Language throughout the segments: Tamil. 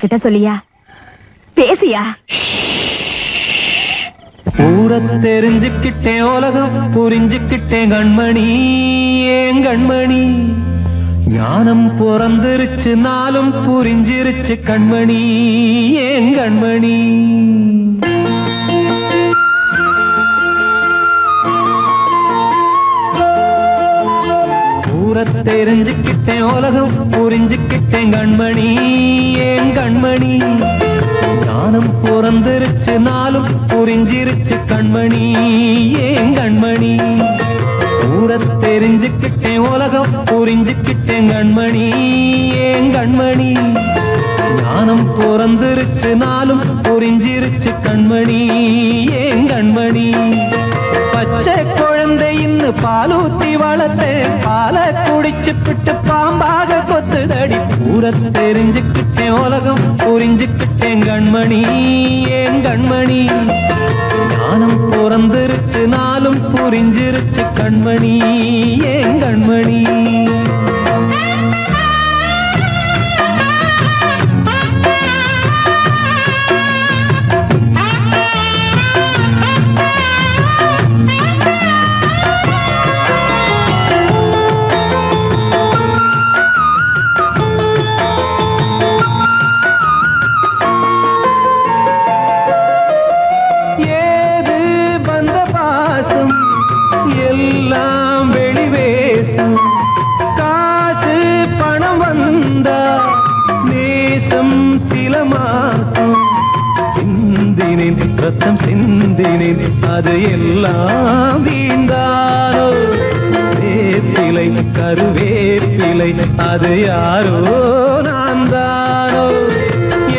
அவகிட்ட சொல்லியா பேசியா? ஊரை தெரிஞ்சுக்கிட்டேன், உலகம் புரிஞ்சுக்கிட்டேன் கண்மணி, ஏன் கண்மணி. ஞானம் பிறந்திருச்சு, நாளும் புரிஞ்சிருச்சு கண்மணி, ஏன் கண்மணி. ஊரை தெரிஞ்சுக்கிட்டேன், உலகம் புரிஞ்சுக்கிட்டேன் கண்மணி, ஏன் கண்மணி. ஞானம் பிறந்திருச்சு, நாளும் புரிஞ்சிருச்சு கண்மணி, ஏன் கண்மணி. ஊரை தெரிஞ்சுக்கிட்டேன், உலகம் புரிஞ்சுக்கிட்டேன் கண்மணி, ஏன் கண்மணி. ஞானம் பிறந்திருச்சு, நாளும் புரிஞ்சிருச்சு கண்மணி, ஏன் கண்மணி. பச்சை குழந்தையின்னு பாலூத்தி வளர்த்தேன், பாலை குடிச்சு பிட்டு பாம்பாக கொத்துதடி. ஊரை தெரிஞ்சுக்கிட்டேன், உலகம் புரிஞ்சுக்கிட்டேன் கண்மணி, ஏன் கண்மணி. ஞானம் பிறந்திருச்சு, நாளும் புரிஞ்சிருச்சு கண்மணி, ஏன் கண்மணி. ரத்தம் சிந்தினேன், அது எல்லாம் வீண்டாரோ. வேப்பிலை கருவேப்பிலை, அது யாரோ நான் தானோ.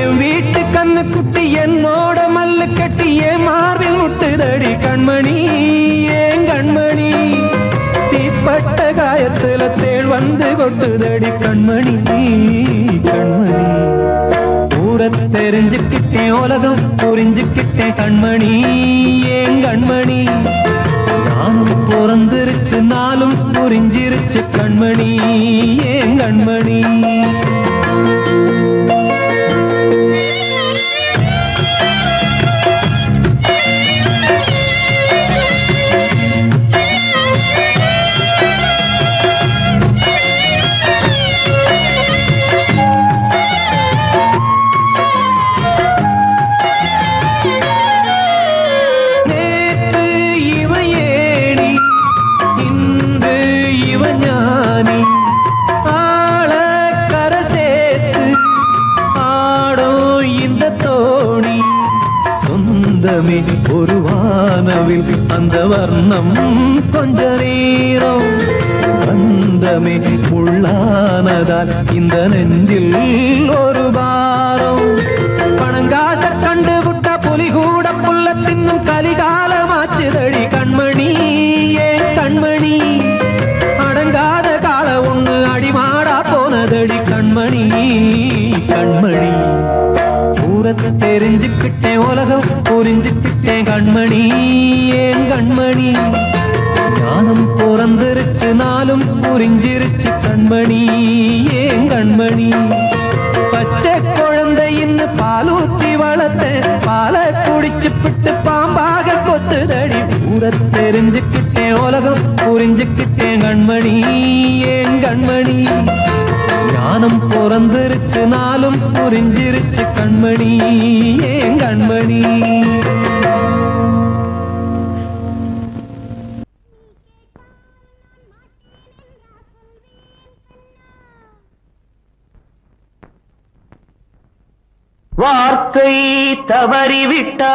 என் வீட்டு கண்ணு குட்டி என்னோட மல்லு கட்டி என் மார்பில் முட்டுதடி கண்மணி, ஏன் கண்மணி. தீப்பட்ட காயத்துல தேள் வந்து கொட்டுதடி கண்மணி, கண்மணி. ஊரை தெரிஞ்சுக்கிட்டேன், உலகம் புரிஞ்சுக்கிட்டேன் கண்மணி, ஏன் கண்மணி. ஞானம் பிறந்திருச்சு, நாளும் புரிஞ்சிருச்சு கண்மணி, ஏன் கண்மணி. ஒரு வானவில் அந்த வர்ணம் கொஞ்ச நேரம் வந்தமே உள்ளானதால் இந்த நெஞ்சில் ஒரு பாரம். பணங்காச கண்டு விட்ட புலி கூட புல்ல தின்னும் கலிகாலமாச்சுதடி கண்மணி, ஏன் கண்மணி. அடங்காத கால ஒண்ணு அடிமாடா போனதடி கண்மணி, கண்மணி. ஊரை தெரிஞ்சுக்கிட்டேன், உலகம் புரிஞ்சுக்கிட்டேன் கண்மணி, ஏன் கண்மணி. ஞானம் பிறந்திருச்சு, நாளும் புரிஞ்சிருச்சு கண்மணி, ஏன் கண்மணி. பச்சை குழந்தையின்னு பாலூத்தி வளர்த்தேன், பாலை குடிச்சு பிட்டு பாம்பாக கொத்துதடி. ஊரை தெரிஞ்சுக்கிட்டேன், உலகம் புரிஞ்சுக்கிட்டேன் கண்மணி, ஏன் கண்மணி. ஞானம் பிறந்திருச்சு, நாளும் புரிஞ்சிருச்சு கண்மணி, ஏன் கண்மணி. வார்த்தை தவறிவிட்டாய்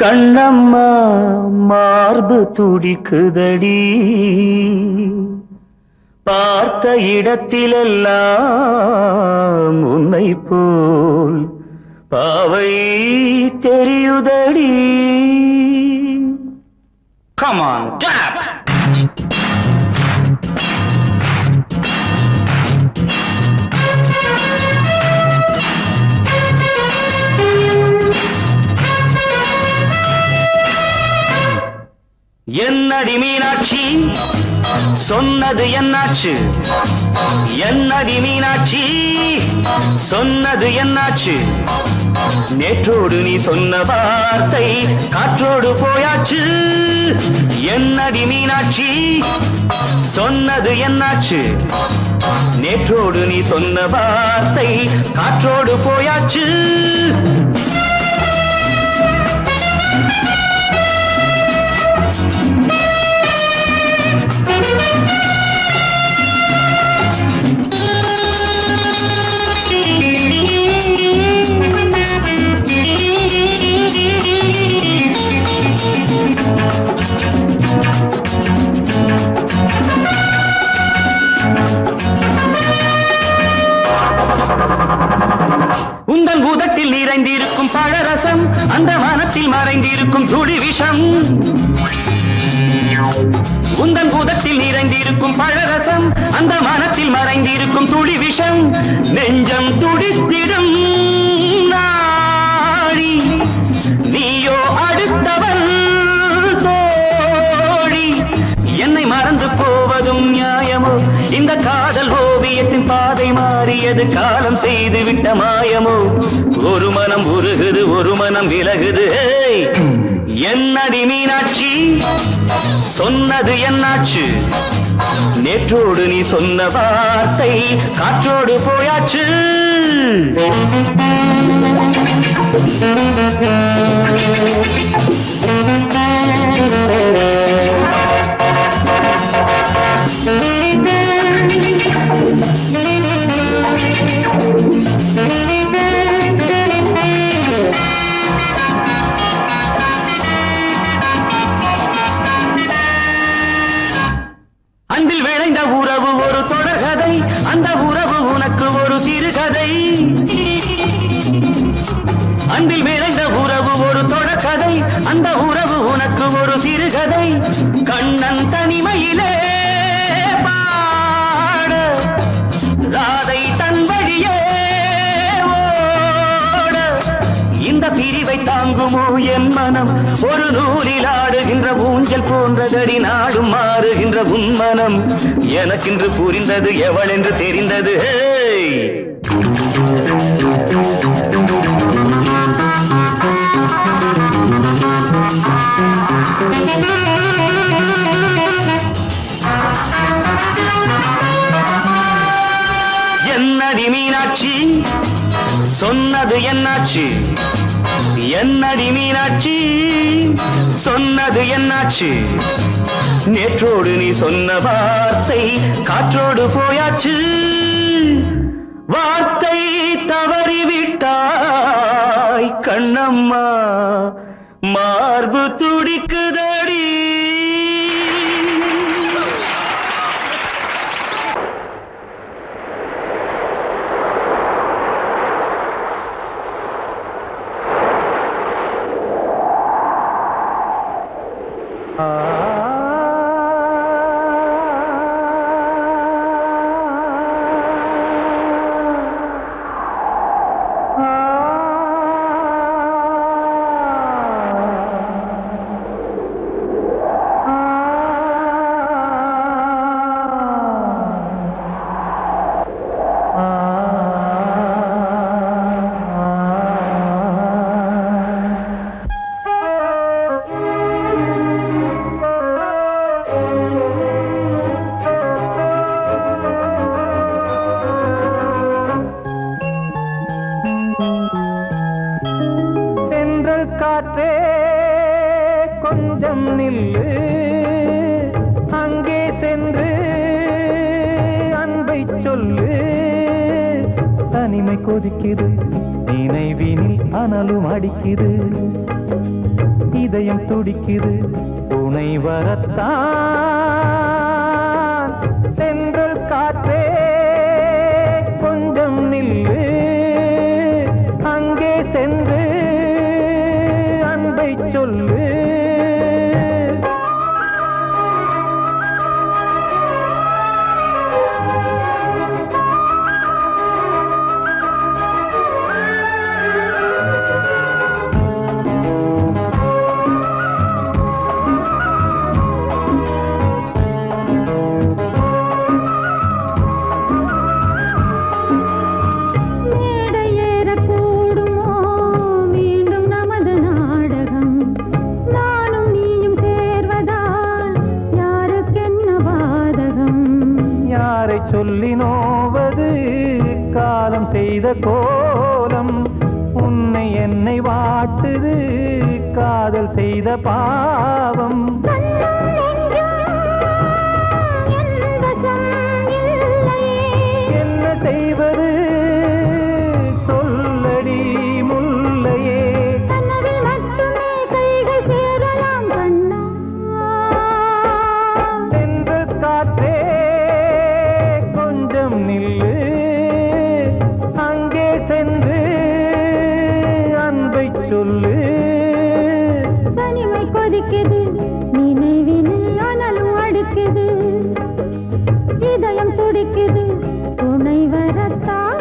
கண்ணம்மா, மார்பு துடிக்குதடி. பார்த்த இடத்திலெல்லாம் உன்னை போல் பாவை தெரியுதடி. Come on, clap. என்னடி மீனாட்சி சொன்னது என்னாச்சு என்னடி மீனாட்சி சொன்னது என்னாச்சு நேற்றோடு நீ சொன்ன வார்த்தை காற்றோடு போயாச்சு என்னடி மீனாட்சி சொன்னது என்னாச்சு நேற்றோடு நீ சொன்ன வார்த்தை காற்றோடு போயாச்சு உந்தன் பூதத்தில் நிறைந்திருக்கும் பழரசம் அந்த வானத்தில் மறைந்திருக்கும் துளி விஷம் உந்தன் பூதத்தில் நிறைந்திருக்கும் பழரசம் அந்த வானத்தில் மறைந்திருக்கும் துளி விஷம் நெஞ்சம் துடித்திடும் நாடி நீயோ அடுத்தவன் தோழி என்னை மறந்து போவதும் நியாயமோ இந்த காதல் ஓவியத்தின் பாதை மாறியது காலம் செய்து விட்ட மாயமோ ஒரு மனம் உருகுது ஒரு மனம் விலகுது என்னடி மீனாட்சி சொன்னது என்னாச்சு நேற்றோடு நீ சொன்ன வார்த்தை காற்றோடு போயாச்சு அன்பில் விளைந்த உறவு ஒரு தொடர்கதை அந்த உறவு உனக்கு ஒரு சிறுகதை அன்பில் விளைந்த உறவு ஒரு தொடர்கதை அந்த உறவு உனக்கு ஒரு சிறுகதை கண்ணன் தனிமையிலே பாட ராதை தன் வழியே ஓட இந்த பிரிவை தாங்குமோ என் மனம் ஒரு நூலில் ஆடுகின்ற ஊஞ்சல் போன்றதடி நாடும் மாறுகின்ற உன்மனம் எனக்கென்று புரிந்தது எவள் என்று தெரிந்தது என்னடி மீனாட்சி சொன்னது என்னாச்சு என்னடி மீனாட்சி சொன்னது என்னாச்சு நேற்றோடு நீ சொன்ன வார்த்தை காற்றோடு போயாச்சு வார்த்தை தவறிவிட்டாய் கண்ணம்மா மார்பு துடிக்குதடி காற்றே கொஞ்சம் நில்லு அங்கே சென்று அன்பை சொல்லு தனிமை கொதிக்குது நினைவினில் அனலும் அடிக்குது இதயம் துடிக்குது துணை வரத்தான் சென்றல் காற்றே கொஞ்சம் நில்லு அங்கே சென்று அன்பை சொல்லு காலம் செய்த கோலம் உன்னை என்னை வாட்டுது காதல் செய்த பாவம் என்ன செய்வது சொல்லடி முல்லையே தென்றல் காற்றே கொஞ்சம் நில்லு அங்கே சென்று அன்பை சொல்லு தனிமை கொதிக்குது நினைவினில் அனலும் அடிக்குது இதயம் துடிக்குது துணை வரத்தான்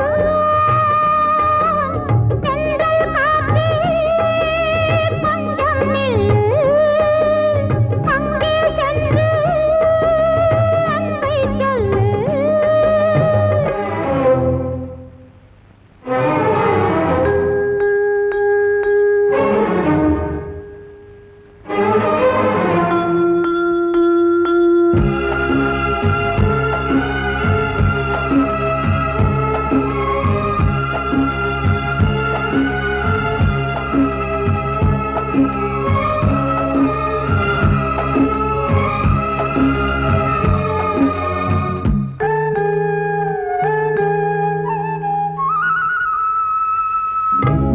தென்றல் காற்றே கொஞ்சம் நில்லு அங்கே சென்று அன்பை சொல்லு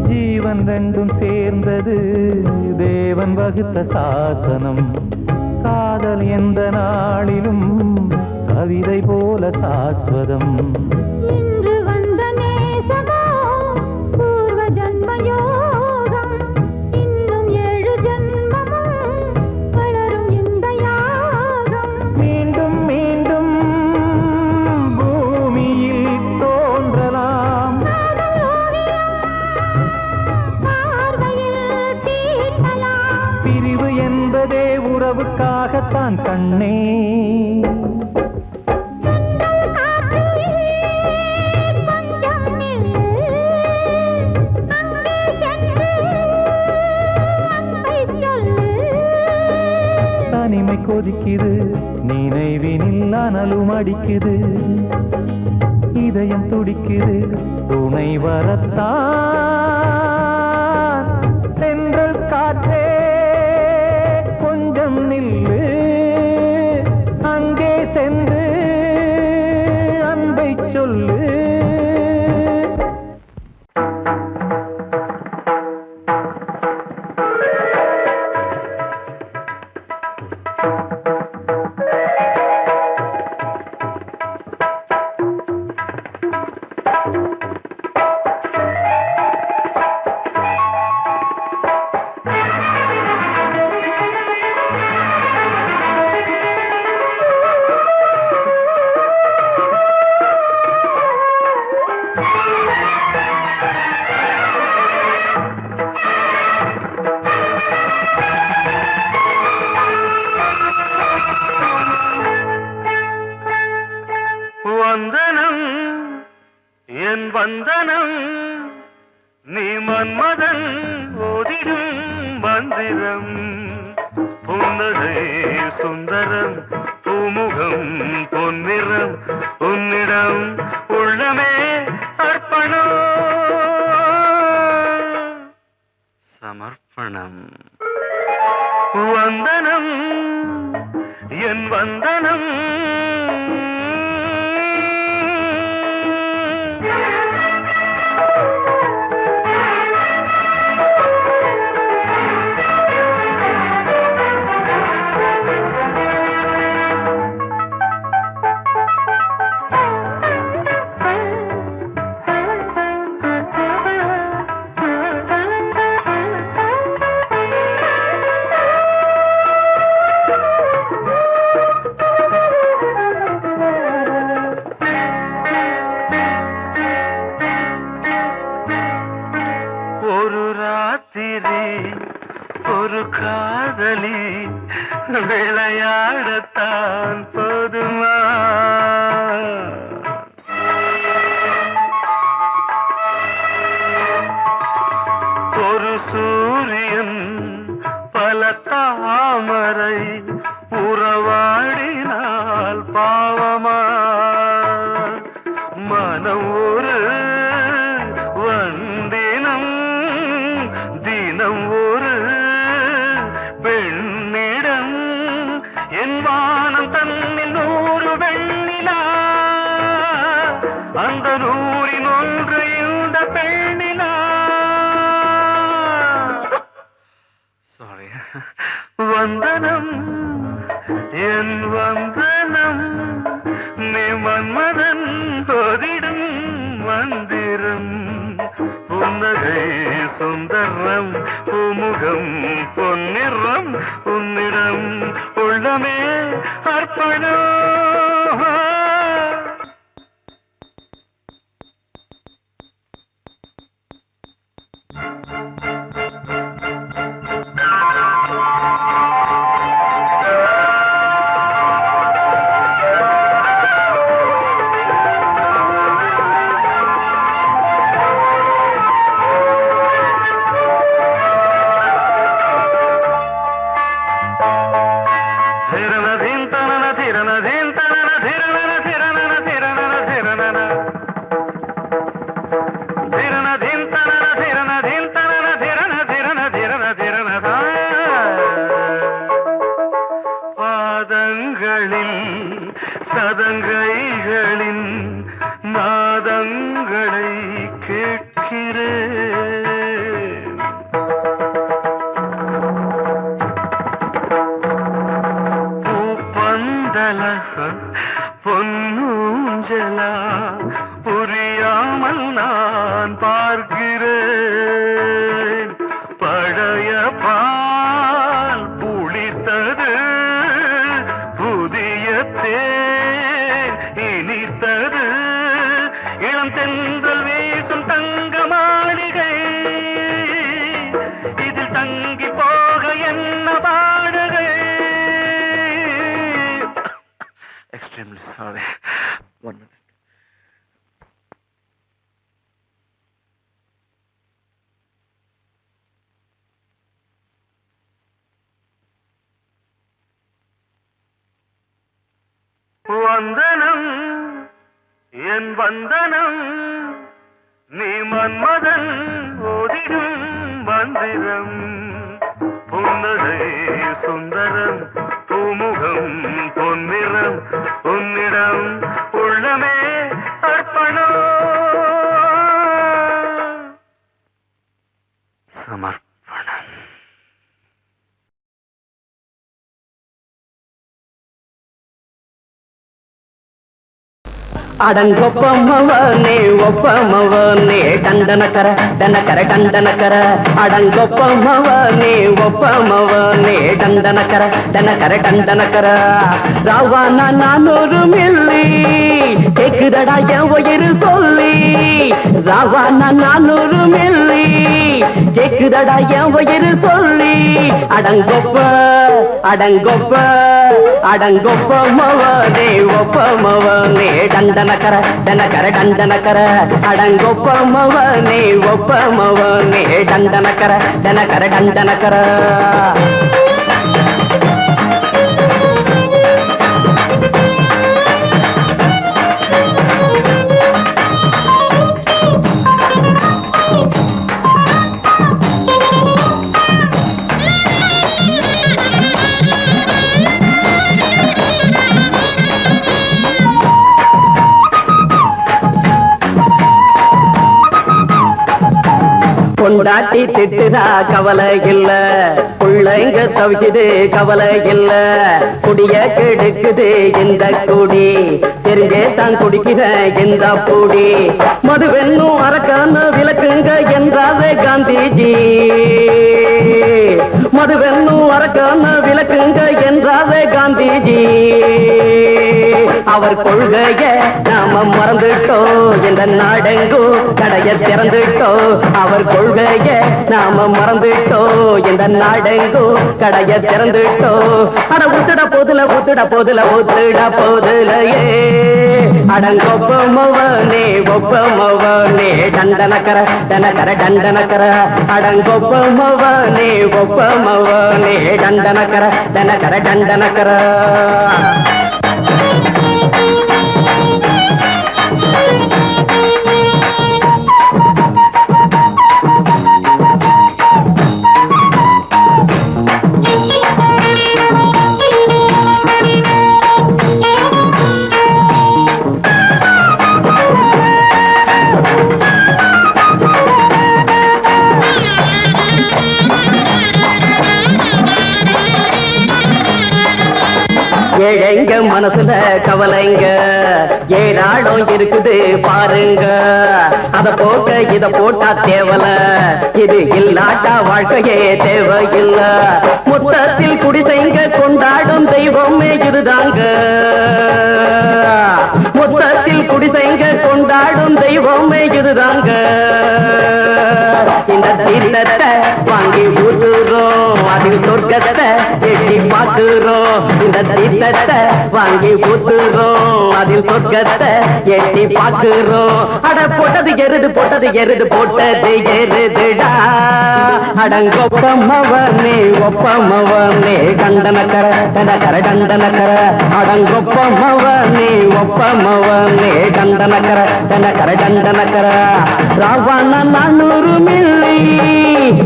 ஜீவன் ரெண்டும் சேர்ந்தது தேவன் வகுத்த சாசனம் காதல் எந்த நாளிலும் கவிதை போல சாஸ்வதம் இன்று வந்த நேசமோ பூர்வ ஜன்ம யோகம் இன்னும் 7 ஜன்மமும் வளரும் இந்த யாகம் மீண்டும் மீண்டும் பூமியில் தோன்றலாம் காதல் ஓவியம் பார்வையில் தீட்டலாம் பிரிவு என்பதே உறவுக்காகத்தான் கண்ணே தென்றல் காற்றே கொஞ்சம் நில்லு அங்கே சென்று அன்பை சொல்லு தனிமை கொதிக்குது நினைவினில் அனலும் அடிக்குது இதயம் துடிக்குது துணை வரத்தான் தென்றல் காற்றே கொஞ்சம் நில்லு அங்கே சென்று அன்பை சொல்லு வந்தனம் என் வந்தனம் நீ மன்மதன் ஓதிடும் மந்திரம் புன்னகை சுந்தரம் பூமுகம் பொன்னிறம் உன்னிடம் உள்ளமே அர்ப்பணம் சமர்ப்பணம் வந்தனம் என் வந்தனம் ஒரு காதலி விளையாடத்தான் போதுமா ஒரு சூரியன் பல தாமரை உறவாடினால் பாவமா மனம் ஒரு வந்தனம் என் வந்தனம் நீ மன்மதன் போதிடும் மந்திரம் புன்னகை சுந்தரம் பூமுகம் பொன்னிறம் உன்னிடம் உள்ளமே அர்ப்பணம் சதங்கைகளின் நாதங்களை கேட்கிறேன் பூப்பந்தல பொன்னூஞ்சலா புரியாமல் நான் பார்க்கிறேன் பழைய பால் புளித்தது புதிய தேன் இனித்தது இளம் தென்றல் வீசும் தங்க மாளிகை இதில் தங்கி போக என்ன பாடுகை எக்ஸ்ட்ரீம்லி சாரி ஒன் மினிட் வந்தனம் என் வந்தனம் நீ மன்மதன் ஓதிடும் மந்திரம் புன்னகை சுந்தரம் பூமுகம் பொன்னிறம் உன்னிடம் உள்ளமே அர்ப்பணம் சமர்ப்பணம் அடங்கொப்பமவனே ஒப்பமவனே டண்டனக்கர டனக்கர டண்டனக்கர அடங்கொப்பமவனே ஒப்பமவனே டண்டனக்கர டனக்கர டண்டனக்கர ராவானா 400 மில்லி கேக்குதடா என் உயிர் சொல்லி ராவானா 400 மில்லி கேக்குதடா என் உயிர் சொல்லி அடங்கொப்ப அடங்கொப்ப அடங்கொப்பமவனே ஒப்பமவனே டண்டனக்கர டனக்கர டண்டனக்கர அடங்கொப்பமவனே ஒப்பமவனே டண்டனக்கர டனக்கர டண்டனக்கர பொண்டாட்டி திட்டுதா கவலை இல்ல பிள்ளைங்க தவிக்குது கவலை இல்ல குடிய கெடுக்குது இந்த குடி தெரிஞ்சே தான் குடிக்கிற இந்த பூடி மதுவென்னும் அரக்கான விளக்குங்க என்றாவே காந்திஜி மதுவென்னும் அரக்கான விளக்குங்க என்றாவே காந்திஜி அவர் கொள்கைய நாம மறந்துட்டோம் இந்த நாடெங்கும் கடைய திறந்துட்டோம் அவர் கொள்கைய நாம மறந்துட்டோம் இந்த நாடெங்கும் கடைய திறந்துட்டோம் அட ஊத்துட போதுல ஊத்துட போதுல ஊத்துட போதுலையே அடங்கொப்பமவனே ஒப்பமவனே டண்டனக்கர டனக்கர டண்டனக்கர அடங்கொப்பமவனே ஒப்பமவனே டண்டனக்கர டனக்கர டண்டனக்கர ஏழைங்க மனசுல கவலைங்க ஏராளம் இருக்குது பாருங்க. அத போக்க இத போட்டா தேவல, இது இல்லாட்டா வாழ்க்கையே தேவையில்ல. மொத்தத்தில் குடிசைங்க கொண்டாடும் தெய்வமே இதுதாங்க. மொத்தத்தில் குடிசைங்க கொண்டாடும் தெய்வமே இதுதாங்க. இந்த தீர்த்தத்தை வாங்கி ஊத்துறோம், அதில் சொர்க்கத்தை எட்டி பார்க்கிறோம். இந்த தீர்த்தத்தை வாங்கி ஊத்துறோம், அதில் சொர்க்கத்தை எட்டி பார்க்கிறோம். அட போட்டது எருது போட்டது எருது போட்டது எருதுடா. அடங்கொப்பமவனே ஒப்பமவனே கண்டனக்கர கண்டனக்கர கண்டனக்கர. அடங்கொப்பமவனே ஒப்பமவனே கண்டனக்கர கண்டனக்கர கண்டனக்கர. ராவண 400 மில்லி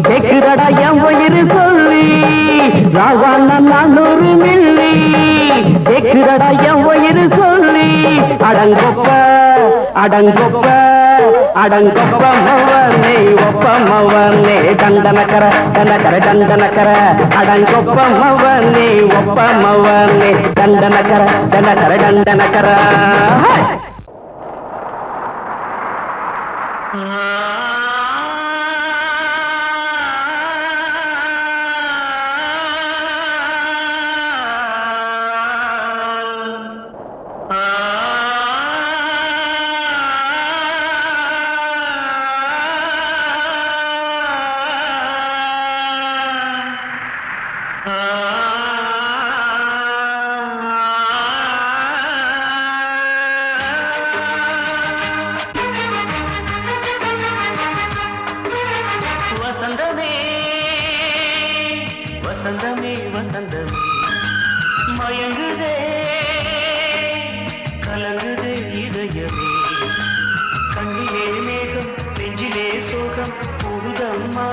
கேக்குதடா என் உயிர் சொல்லி. ராவண 400 மில்லி கேக்குதடா என் உயிர் சொல்லி. அடங்கொப்ப அடங்கொப்ப அடங்கொப்பமவனே ஒப்பமவனே கண்டனக்கர கண்டனக்கர கண்டனக்கர. அடங்கொப்பமவனே ஒப்பமவனே கண்டனக்கர கண்டனக்கர கண்டனக்கர. வசந்தமே வசந்தமே வசந்தமே மயங்குதே கலங்குதே இதயமே. கண்ணிலே மேகம் நெஞ்சிலே சோகம் கூடுதம்மா.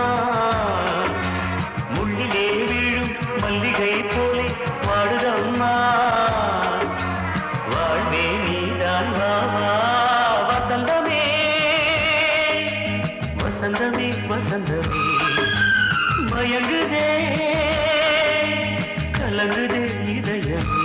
முள்ளிலே வீழும் மல்லிகை போலே வாடுதம்மா. வாழ்வே நீதான் வாவா. வசந்தமே வசந்தமே வசந்தமே மயங்குதே கலங்குதே இதயமே.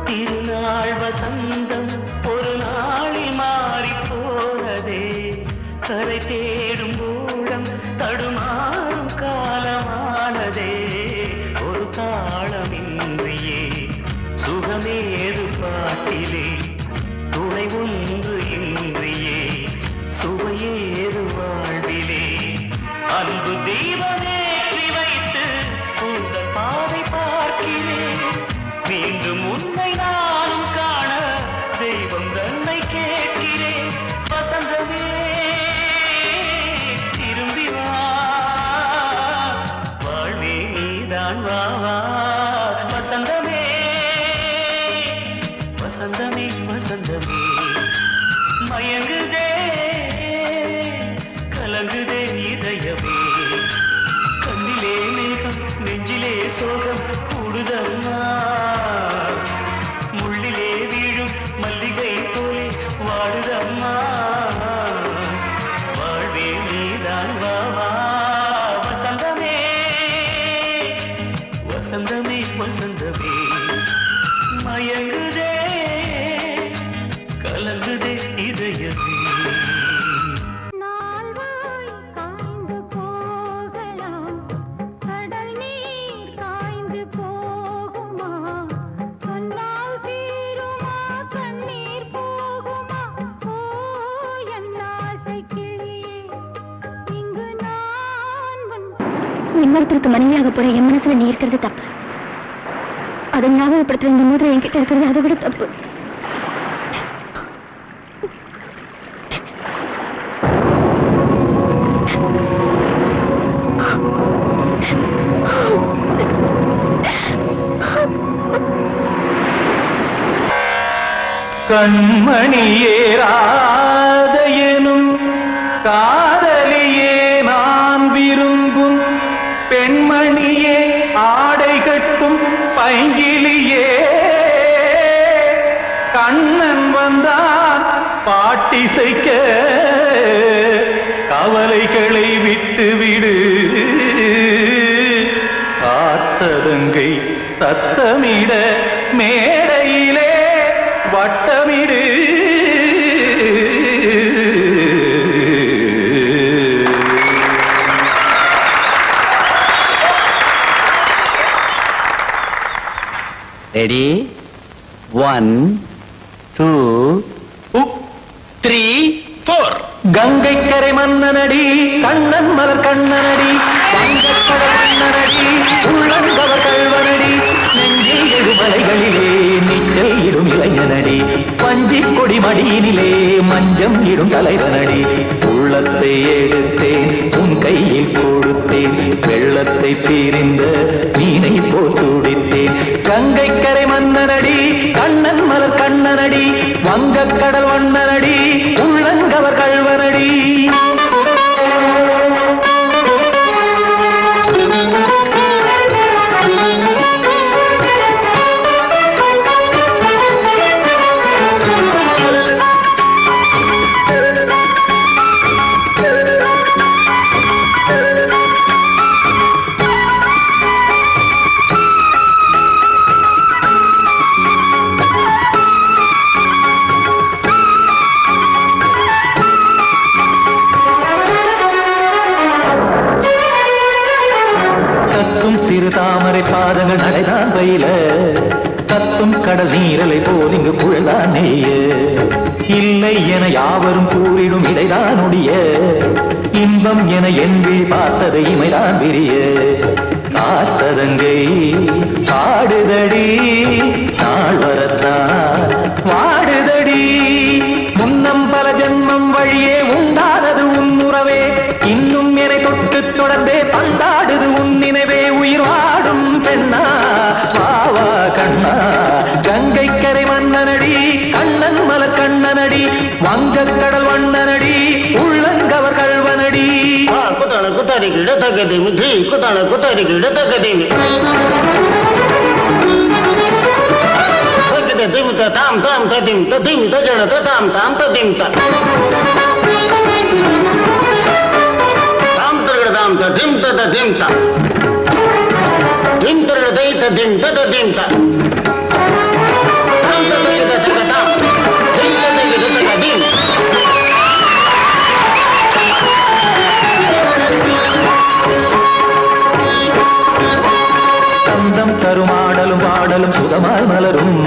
திருநாள் வசந்தம் ஒரு நாளில் மாறி போனதே. கரை தேடும் ஊழம் தடுமாறும் காலமானதே. ஒரு தாளமின்றியே சுகமேது பாட்டிலே. துணை ஒன்று இன்றியே சுவையேது வாழ்விலே. அன்பு தீபமேற்றி வைத்து உங்கள் பாதை பார்க்கிறேன். மீண்டும் உன்னை நானும் காண தெய்வம் தன்னை கேட்கிறேன். வசந்தமே திரும்பி வா, வாழ்வே நீதான் வா வா. வசந்தமே வசந்தமே வசந்தமே மயங்குதே கலங்குதே இதயமே. கண்ணிலே மேகம் நெஞ்சிலே சோகம் கூடுதம்மா. முள்ளிலே வீழும் மல்லிகை போலே வாடுதம்மா. வாழ்வே நீதான் வா வா. வசந்தமே வசந்தமே வசந்தமே மயங்குதே கலங்குதே இதயமே. நாள்வாய் காய்ந்து போகலாம், கடல் நீர் காய்ந்து போகுமா? சொன்னால் தீருமா, கண்ணீர் போகுமா? ஓ என் ஆசை கிளியே, இங்கு நான் இன்னொருத்தருக்கு மனைவியாக போற என் மனசுல நீ இருக்கிறது தப்பு. அதை ஞாபகப்படுத்துற இந்த மோதிரம் என்கிட்ட இருக்கிறது அதை விட தப்பு. கண்மணியேராத எனும் காதலியே நான் விரும்பும் பெண்மணியே ஆடை கட்டும் பைங்கிலியே கண்ணன் வந்தான் பாட்டிசைக்க கவலைகளை விட்டு விடு காத்ததங்கை சத்தமிட மேடையிலே வட்டமிடு ரெடி 1 2 3 4 கங்கை கரை மன்னனடி கண்ணன் மலர் கண்ணனடி வங்கக்கடல் மன்னனடி உள்ளங்கவர் கல்வனடி நெஞ்சில் எழுமலைகளிலே நீச்சல் இடும் இளைஞனடி பஞ்சிக் கொடி மடியினிலே மஞ்சம் இடும் தலைவனடி உள்ளத்தை எடுத்தேன் உன் கையில் கொடுத்தேன் வெள்ளத்தை தீரிந்த மீனை போல் துடித்தேன் கங்கை கரை மன்னனடி கண்ணன் மலர் கண்ணனடி வங்கக்கடல் வண்ணனடி உள்ளங்கவர் கல்வனடி சிறு தாமரை பாதங்கள் நடைதான் பயில கத்தும் கடல் நீரலை போல் இங்கு குழல்தான் நெய்ய இல்லை என யாவரும் கூறிடும் இடைதான் ஒடிய இன்பம் என என்பி பார்த்தது இமைதான் விரிய காச்சதங்கை பாடுதடி நாள் வரத்தான் வாடுதடி முன்னம் பல ஜென்மம் வழியே உண்டானது உன் உறவே இன்னும் என்னை தொட்டு தொடர்ந்தே பந்தாடுது உன் நினைவே உயிர் வாடும் பெண்ணா வாவா கண்ணா கங்கை கரை மன்னனடி கண்ணன் மலர் கண்ணனடி வங்கக்கடல் வண்ணனடி உள்ளங்கவர் கல்வனடி குத்தான குத்தாரிக்கு இடத்தக்கதேமி தி குத்தான குத்தாரிக்கு இடத்தக்கதேமி திமித்த தாம் தாம் ததிம் ததிம் தஜன தாம் தாம் ததிம் தாம் தாம் ததிம் ததிம் தாம் திம் தர தை ததிம் ததிம் தாம் தாம் ததிம் ததிம் தாம் திம் ததிம் ததிம் சந்தம் தருமாடலும் பாடலும் சுகமாய் மலரும்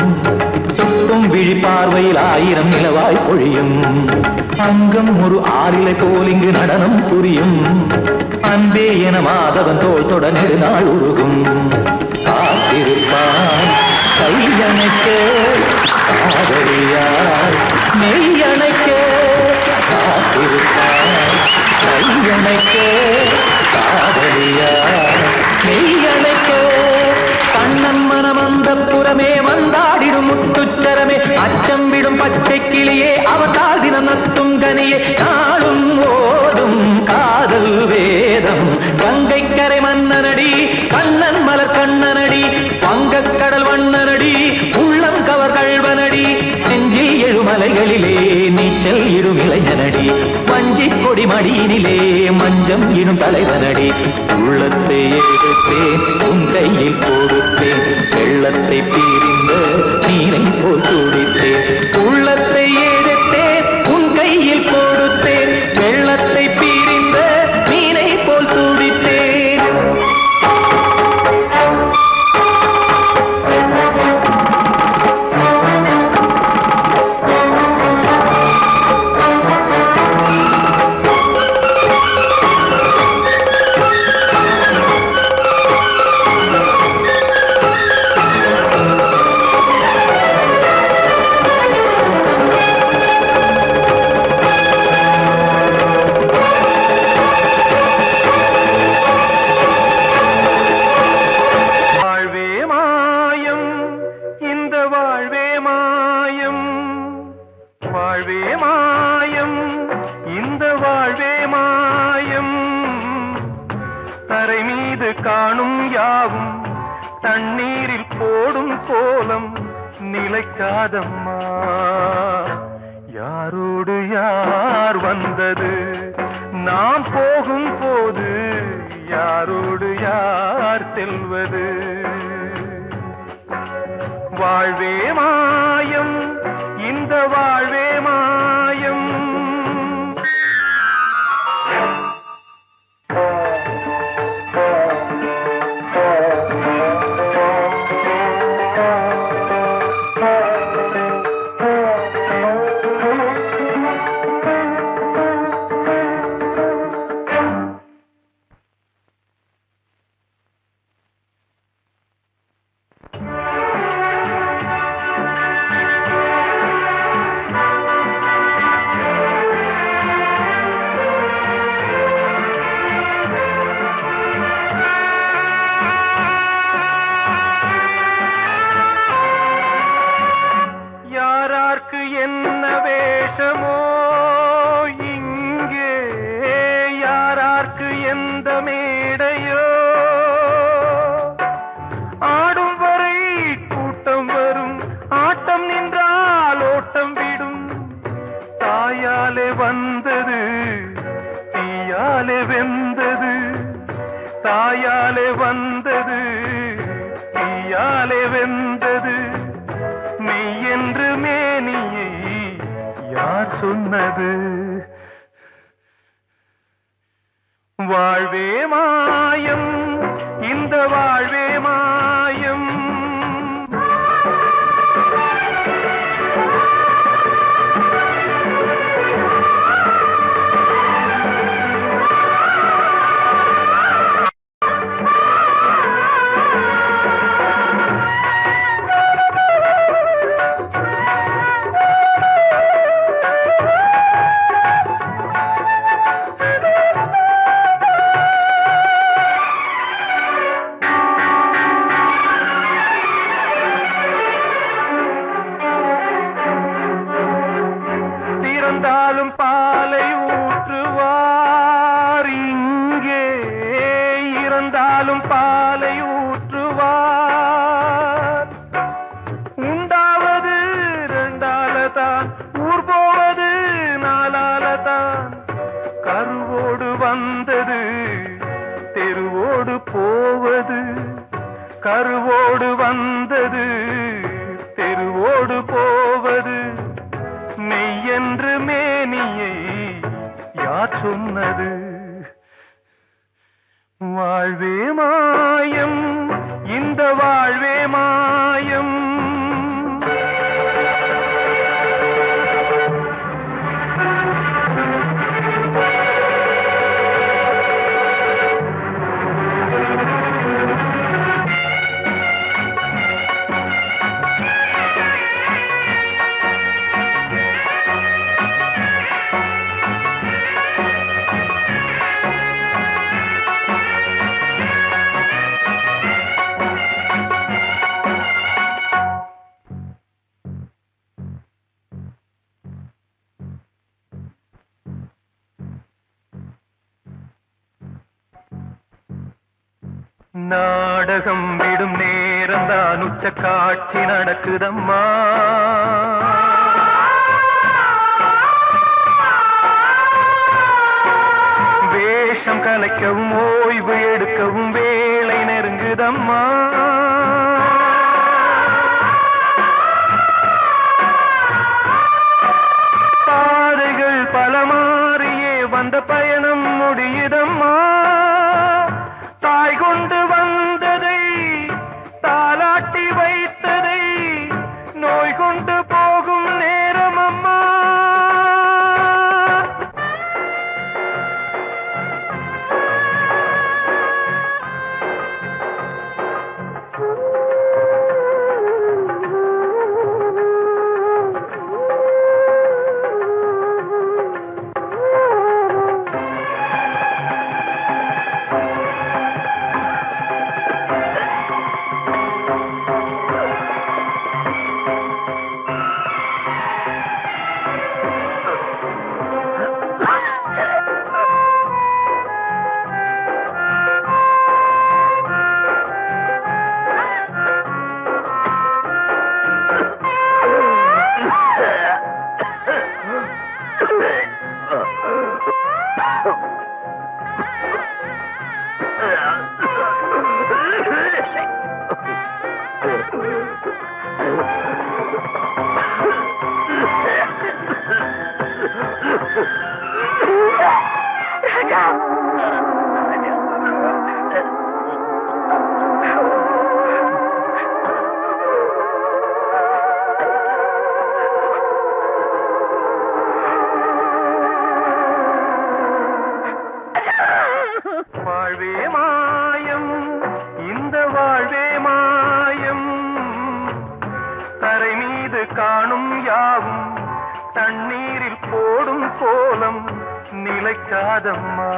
சுட்டும் விழி பார்வையில் 1000 நிலவாய் பொழியும் அங்கம் ஒரு ஆறிலை போல் இங்கு நடனம் புரியும் அன்பே என மாதவன் தோள் தொட நெடுநாள் உருகும் காத்திருப்பான் கையணைக்க காதலியார் மெய்யணைக்க காத்திருப்பான் கையணைக்க காதலியார் மெய்யணைக்க கண்ணன் மனமந்த புறமே வந்தாடிடும் முத்துச்சரமே அச்சம் விடும் பச்சை கிளியே அவதால் தினம் நத்தும் கனியே நாளும் ஓடும் காதல் வேதம் கங்கை கரை மன்னனடி கண்ணன் மலர் கண்ணனடி வங்கக்கடல் வண்ணனடி உள்ளம் கவர் கல்வனடி நெஞ்சில் எழுமலைகளிலே நீச்சல் இடும் இளைஞனடி வஞ்சிக் கொடி மடியினிலே மஞ்சம் இடும் தலைவனடி உள்ளத்தை எடுத்தேன் உன் கையில் கொடுத்தேன் வெள்ளத்தை பீரிந்த நீரை போல் துடித்தேன் உள்ளத்தை எடுத்தேன் உன் கையில் கொடுத்தேன் வெள்ளத்தை பீரிந்த நீரை போல் துடித்தேன் வாழ்வே மாயம் இந்த வாழ்வே மாயம் வாழ்வே மாயம் இந்த வாழ்வே மாயம் தரை மீது காணும் யாவும் தண்ணீரில் போடும் கோலம் நிலைக்காதம்மா யாரோடு யார் வந்தது நாம் போகும் போது யாரோடு யார் செல்வது வாழ்வே மாயம் இந்த வாழ்வே மாயம் என்ன வேஷமோ இங்கே யாரார்க்கு எந்த மேடையோ ஆடும் வரை கூட்டம் வரும் ஆட்டம் நின்றால் ஓட்டம் விடும் தாயாலே வந்தது தீயாலே வெந்தது தாயாலே வந்தது தீயாலே வெந்தது மெய் என்று மேனியை யார் சொன்னது வாழ்வே மாயம் இந்த வாழ்வே மாயம் இறந்தாலும் பாலை ஊற்றுவார் இங்கே இறந்தாலும் பாலை ஊற்றுவார் உண்டாவது ரெண்டாலதான் ஊர் போவது நாலாலதான் கருவோடு வந்தது தெருவோடு போவது கருவோடு வந்தது தெருவோடு போவது மெய் என்று மேனியை யார் சொன்னது வாழ்வே மாயம் இந்த வாழ்வே மாயம் நாடகம் விடும் நேரம் தான் உச்ச காட்சி நடக்குதம்மா வேஷம் கலைக்கவும் ஓய்வு எடுக்கவும் வேளை நெருங்குதம்மா பாதைகள் பல மாறியே வந்த பயணம் முடியுதம்மா தாய் கொண்டு வந்ததை தாலாட்டி வைத்ததை நோய் கொண்டு போகும் நேரம் அம்மா நிற்காதம்மா